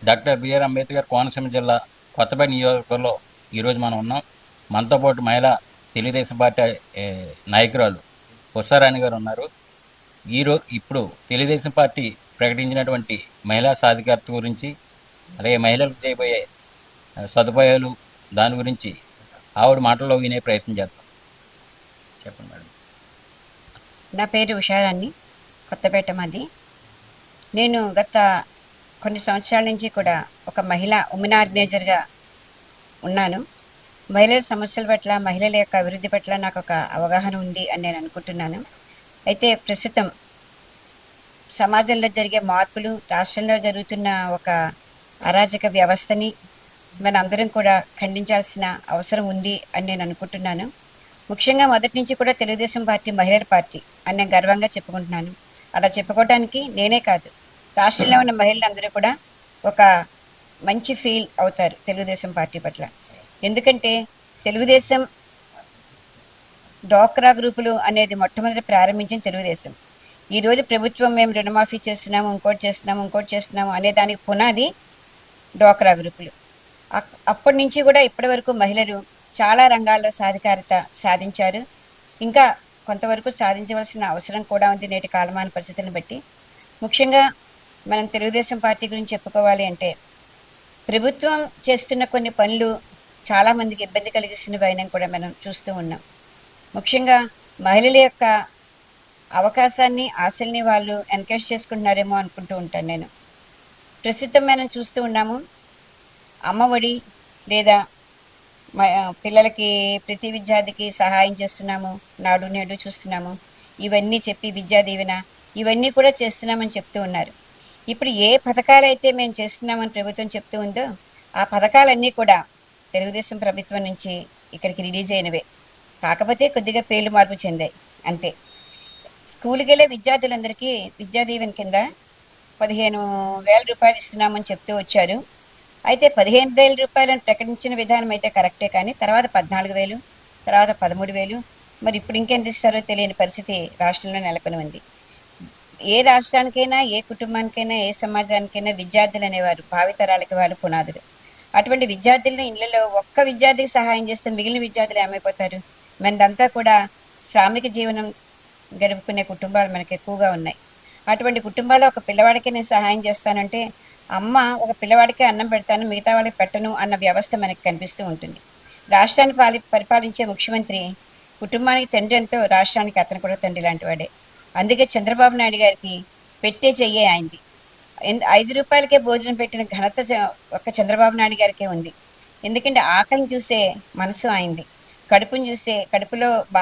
Doctor BR Ambedkar Konaseema జిల్లా కొత్తపేట నియోజకవర్గంలో ఈరోజు మనం ఉన్నాం. మనతో పాటు మహిళా తెలుగుదేశం పార్టీ నాయకురాలు ఉషారాణి గారు ఉన్నారు. ఇప్పుడు తెలుగుదేశం పార్టీ ప్రకటించినటువంటి మహిళా సాధికారత గురించి, అలాగే మహిళలకు చేయబోయే సదుపాయాలు, దాని గురించి ఆవిడ మాటల్లో వినే ప్రయత్నం చేద్దాం. చెప్పండి మేడం. నా పేరు ఉషారాణి, కొత్తపేట మాది. నేను గత కొన్ని సంవత్సరాల నుంచి కూడా ఒక మహిళా ఉమెన్ ఆర్గనైజర్గా ఉన్నాను. మహిళల సమస్యల పట్ల, మహిళల యొక్క అభివృద్ధి పట్ల నాకు ఒక అవగాహన ఉంది అని నేను అనుకుంటున్నాను. అయితే ప్రస్తుతం సమాజంలో జరిగే మార్పులు, రాష్ట్రంలో జరుగుతున్న ఒక అరాజక వ్యవస్థని మనందరం కూడా ఖండించాల్సిన అవసరం ఉంది అని నేను అనుకుంటున్నాను. ముఖ్యంగా మొదటి నుంచి కూడా తెలుగుదేశం పార్టీ మహిళల పార్టీ అని నేను గర్వంగా చెప్పుకుంటున్నాను. అలా చెప్పుకోవడానికి నేనే కాదు, రాష్ట్రంలో ఉన్న మహిళలందరూ కూడా ఒక మంచి ఫీల్ అవుతారు తెలుగుదేశం పార్టీ పట్ల. ఎందుకంటే తెలుగుదేశం డ్వాక్రా గ్రూపులు అనేది మొట్టమొదటి ప్రారంభించిన తెలుగుదేశం. ఈరోజు ప్రభుత్వం మేము రుణమాఫీ చేస్తున్నాము, ఇంకోటి చేస్తున్నాము అనే దానికి పునాది డ్వాక్రా గ్రూపులు. అప్పటి నుంచి కూడా ఇప్పటి వరకు మహిళలు చాలా రంగాల్లో సాధికారత సాధించారు. ఇంకా కొంతవరకు సాధించవలసిన అవసరం కూడా ఉంది నేటి కాలమాన పరిస్థితులను బట్టి. ముఖ్యంగా మనం తెలుగుదేశం పార్టీ గురించి చెప్పుకోవాలి అంటే, ప్రభుత్వం చేస్తున్న కొన్ని పనులు చాలామందికి ఇబ్బంది కలిగిస్తున్నవి అయినా కూడా మనం చూస్తూ ఉన్నాం. ముఖ్యంగా మహిళల యొక్క అవకాశాన్ని, ఆశల్ని వాళ్ళు ఎన్కరేజ్ చేసుకుంటున్నారేమో అనుకుంటూ ఉంటాను నేను. ప్రస్తుతం మనం చూస్తూ ఉన్నాము, అమ్మఒడి లేదా పిల్లలకి ప్రతి విద్యార్థికి సహాయం చేస్తున్నాము, నాడు నేడు చూస్తున్నాము, ఇవన్నీ చెప్పి విద్యా దీవెన ఇవన్నీ కూడా చేస్తున్నామని చెప్తూ ఉన్నారు. ఇప్పుడు ఏ పథకాలైతే మేము చేస్తున్నామని ప్రభుత్వం చెప్తూ ఉందో ఆ పథకాలన్నీ కూడా తెలుగుదేశం ప్రభుత్వం నుంచి ఇక్కడికి రిలీజ్ అయినవే. కాకపోతే కొద్దిగా పేర్లు మార్పు చెందాయి అంతే. స్కూల్కి వెళ్ళే విద్యార్థులందరికీ విద్యా దీవెన కింద 15,000 రూపాయలు ఇస్తున్నామని చెప్తూ వచ్చారు. అయితే 15,000 రూపాయలను ప్రకటించిన విధానం అయితే కరెక్టే, కానీ తర్వాత 14,000, తర్వాత 13,000, మరి ఇప్పుడు ఇంకెంత ఇస్తారో తెలియని పరిస్థితి రాష్ట్రంలో నెలకొని ఉంది. ఏ రాష్ట్రానికైనా, ఏ కుటుంబానికైనా, ఏ సమాజానికైనా విద్యార్థులు అనేవారు భావితరాలకి వాళ్ళు పునాదులు. అటువంటి విద్యార్థులను ఇళ్లలో ఒక్క విద్యార్థికి సహాయం చేస్తే మిగిలిన విద్యార్థులు ఏమైపోతారు? మనదంతా కూడా శ్రామిక జీవనం గడుపుకునే కుటుంబాలు మనకు ఎక్కువగా ఉన్నాయి. అటువంటి కుటుంబాల్లో ఒక పిల్లవాడికి నేను సహాయం చేస్తానంటే, అమ్మ ఒక పిల్లవాడికి అన్నం పెడతాను, మిగతా వాళ్ళకి పెట్టను అన్న వ్యవస్థ మనకు కనిపిస్తూ ఉంటుంది. రాష్ట్రాన్ని పరిపాలించే ముఖ్యమంత్రి కుటుంబానికి తండ్రి ఎంతో, రాష్ట్రానికి అతను కూడా తండ్రి లాంటి వాడే. అందుకే చంద్రబాబు నాయుడు గారికి పెట్టే చెయ్యే అయింది. 5 రూపాయలకే భోజనం పెట్టిన ఘనత ఒక్క చంద్రబాబు నాయుడు గారికే ఉంది. ఎందుకంటే ఆకలిని చూసే మనసు అయింది, కడుపుని చూసే, కడుపులో